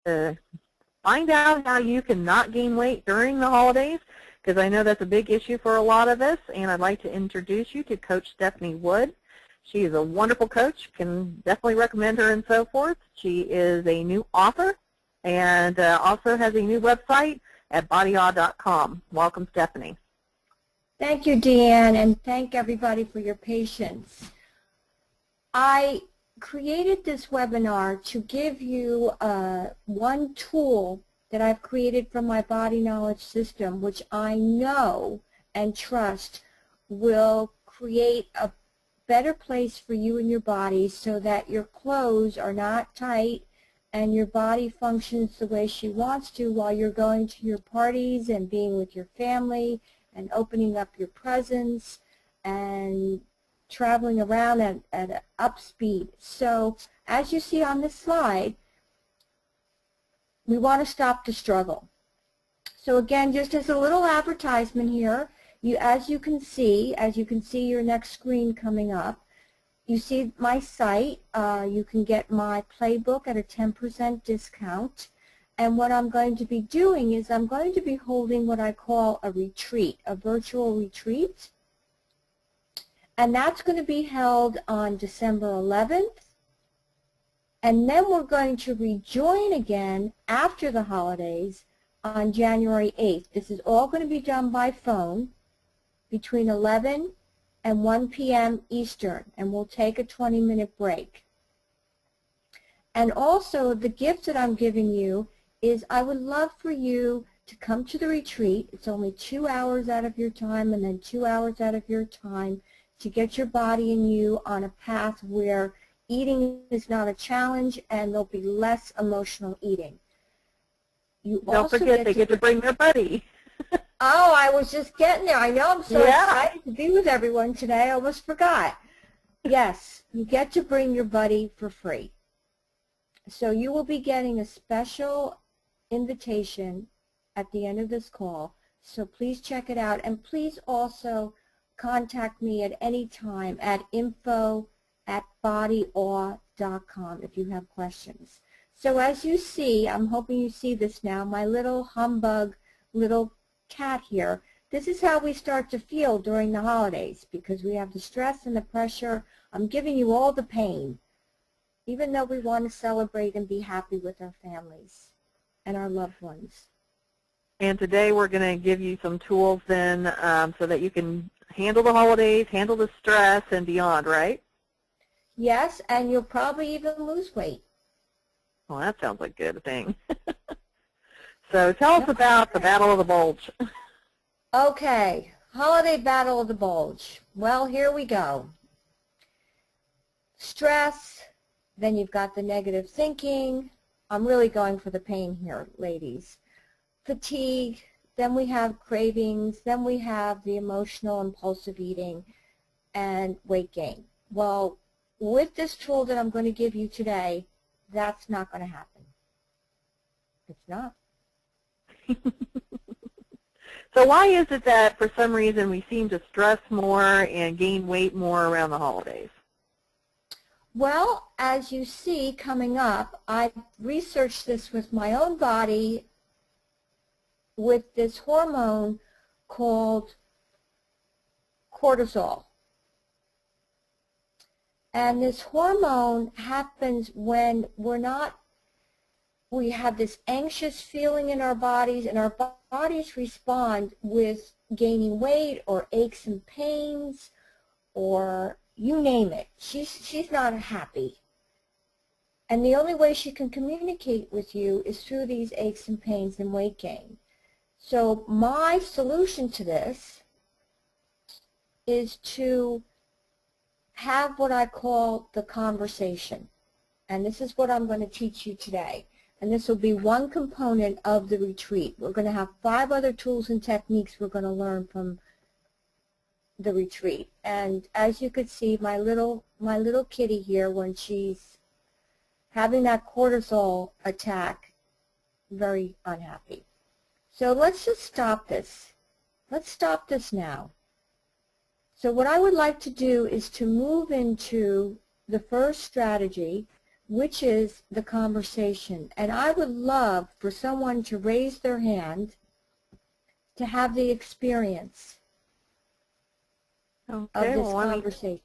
to find out how you can not gain weight during the holidays, because I know that's a big issue for a lot of us, and I'd like to introduce you to Coach Stephanie Wood. She is a wonderful coach, can definitely recommend her and so forth. She is a new author and also has a new website at bodyawe.com. Welcome, Stephanie. Thank you, Deanne, and thank everybody for your patience. I created this webinar to give you one tool that I've created from my body knowledge system, which I know and trust will create a better place for you and your body so that your clothes are not tight and your body functions the way she wants to while you're going to your parties and being with your family and opening up your presents and traveling around at up speed. So as you see on this slide, we want to stop the struggle. So again, just as a little advertisement here, as you can see your next screen coming up, you see my site. You can get my playbook at a 10% discount. And what I'm going to be doing is I'm going to be holding what I call a retreat, a virtual retreat. And that's going to be held on December 11th. And then we're going to rejoin again after the holidays on January 8th. This is all going to be done by phone between 11 and 1 p.m. Eastern, and we'll take a 20-minute break. And also, the gift that I'm giving you is I would love for you to come to the retreat. It's only 2 hours out of your time and then 2 hours out of your time to get your body and you on a path where eating is not a challenge and there'll be less emotional eating. You Don't forget, they get to bring their buddy. Oh, I was just getting there. I know, I'm so excited to be with everyone today. I almost forgot. Yes, you get to bring your buddy for free. So you will be getting a special invitation at the end of this call. So please check it out. And please also contact me at any time at info@bodyawe.com if you have questions. So as you see, I'm hoping you see this now, my little humbug little cat here. This is how we start to feel during the holidays because we have the stress and the pressure. I'm giving you all the pain, even though we want to celebrate and be happy with our families and our loved ones. And today we're going to give you some tools then so that you can handle the holidays, handle the stress, and beyond, right? Yes, and you'll probably even lose weight. Well, that sounds like a good thing. So tell us about the Battle of the Bulge. Okay, Holiday Battle of the Bulge. Well, here we go. Stress, then you've got the negative thinking. I'm really going for the pain here, ladies. Fatigue, then we have cravings, then we have the emotional impulsive eating, and weight gain. Well, with this tool that I'm going to give you today, that's not going to happen. It's not. So why is it that for some reason we seem to stress more and gain weight more around the holidays? Well, as you see coming up, I researched this with my own body with this hormone called cortisol. And this hormone happens when we have this anxious feeling in our bodies, and our bodies respond with gaining weight or aches and pains or you name it. She's not happy. And the only way she can communicate with you is through these aches and pains and weight gain. So my solution to this is to have what I call the conversation. And this is what I'm going to teach you today. And this will be one component of the retreat. We're going to have 5 other tools and techniques we're going to learn from the retreat. And as you could see, my little kitty here, when she's having that cortisol attack, very unhappy. So let's just stop this. Let's stop this now. So what I would like to do is to move into the first strategy, which is the conversation. And I would love for someone to raise their hand to have the experience of this conversation.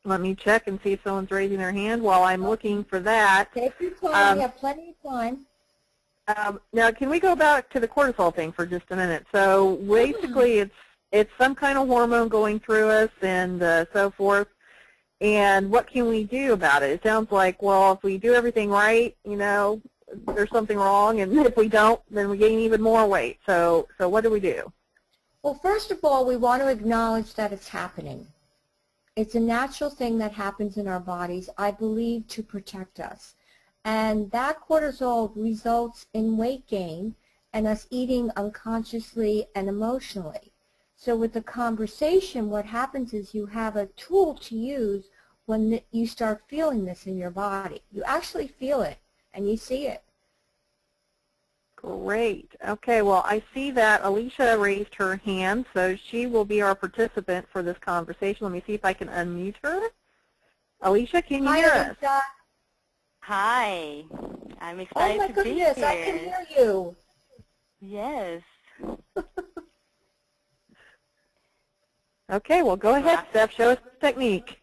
Let me check and see if someone's raising their hand while I'm looking for that. Take your time. We have plenty of time. Now, can we go back to the cortisol thing for just a minute? So basically, it's some kind of hormone going through us and so forth. And what can we do about it? It sounds like, well, if we do everything right, you know, there's something wrong, and if we don't, then we gain even more weight. So what do we do? Well, first of all, we want to acknowledge that it's happening. It's a natural thing that happens in our bodies, I believe, to protect us. And that cortisol results in weight gain and us eating unconsciously and emotionally. So with the conversation, what happens is you have a tool to use when you start feeling this in your body. You actually feel it and you see it. Great. Okay, well, I see that Alicia raised her hand, so she will be our participant for this conversation. Let me see if I can unmute her. Alicia, can you hear us? Alicia. Hi. I'm excited to be here. Oh, my goodness, I can hear you. Yes. Okay, well, go ahead, Steph. Show us the technique.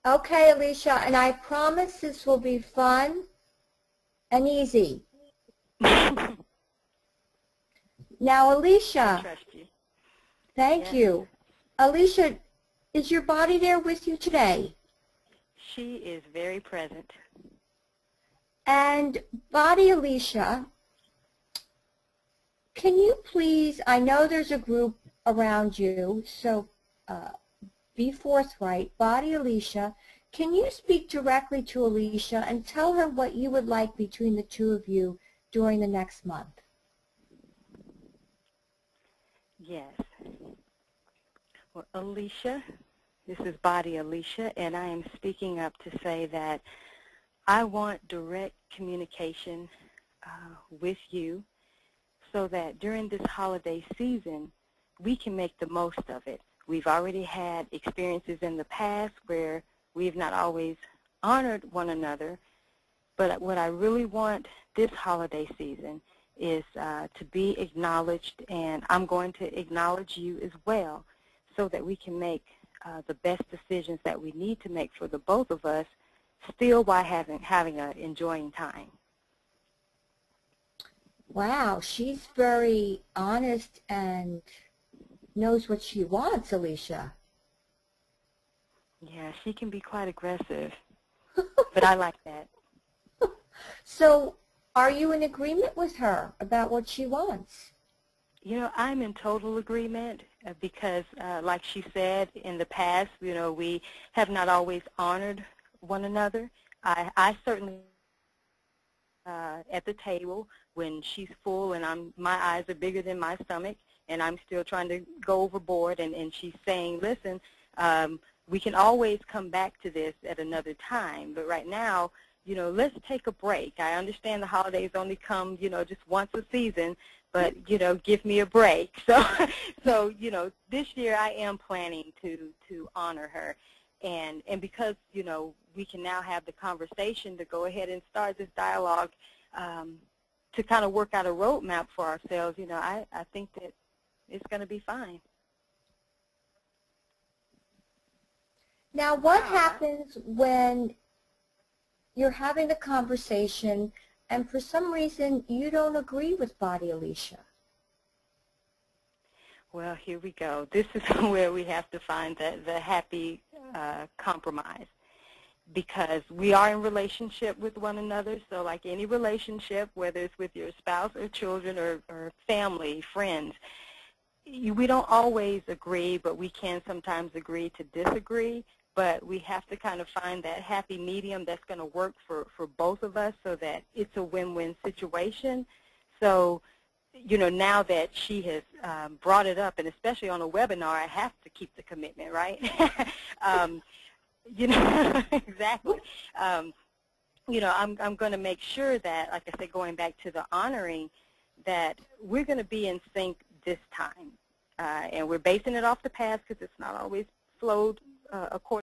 Okay, Alicia, and I promise this will be fun and easy. Now, Alicia, I trust you. Thank you. Alicia, is your body there with you today? She is very present. And body Alicia, can you please, I know there's a group around you, so be forthright. Body Alicia, can you speak directly to Alicia and tell her what you would like between the two of you during the next month? Yes. Well, Alicia, this is Body Alicia, and I am speaking up to say that I want direct communication with you so that during this holiday season, we can make the most of it. We've already had experiences in the past where we've not always honored one another, but what I really want this holiday season is to be acknowledged, and I'm going to acknowledge you as well so that we can make the best decisions that we need to make for the both of us, still while having an enjoying time. Wow, she's very honest and knows what she wants, Alicia. Yeah, she can be quite aggressive, but I like that. So are you in agreement with her about what she wants? You know, I'm in total agreement because, like she said, in the past, you know, we have not always honored one another. I certainly, at the table, when she's full and my eyes are bigger than my stomach, and I'm still trying to go overboard, and she's saying, listen, we can always come back to this at another time, but right now, you know, let's take a break. I understand the holidays only come, you know, just once a season, but, you know, give me a break. So, you know, this year I am planning to honor her. And because, you know, we can now have the conversation to go ahead and start this dialogue to kind of work out a roadmap for ourselves, you know, I think that it's going to be fine. Now, what happens when you're having the conversation and for some reason you don't agree with Body Alicia? Well, here we go. This is where we have to find the happy compromise, because we are in relationship with one another. So like any relationship, whether it's with your spouse or children or family, friends, we don't always agree, but we can sometimes agree to disagree. But we have to kind of find that happy medium that's going to work for both of us so that it's a win-win situation. So, you know, now that she has brought it up, and especially on a webinar, I have to keep the commitment, right? You know, exactly. You know, I'm going to make sure that, like I said, going back to the honoring, that we're going to be in sync this time. And we're basing it off the past because it's not always flowed according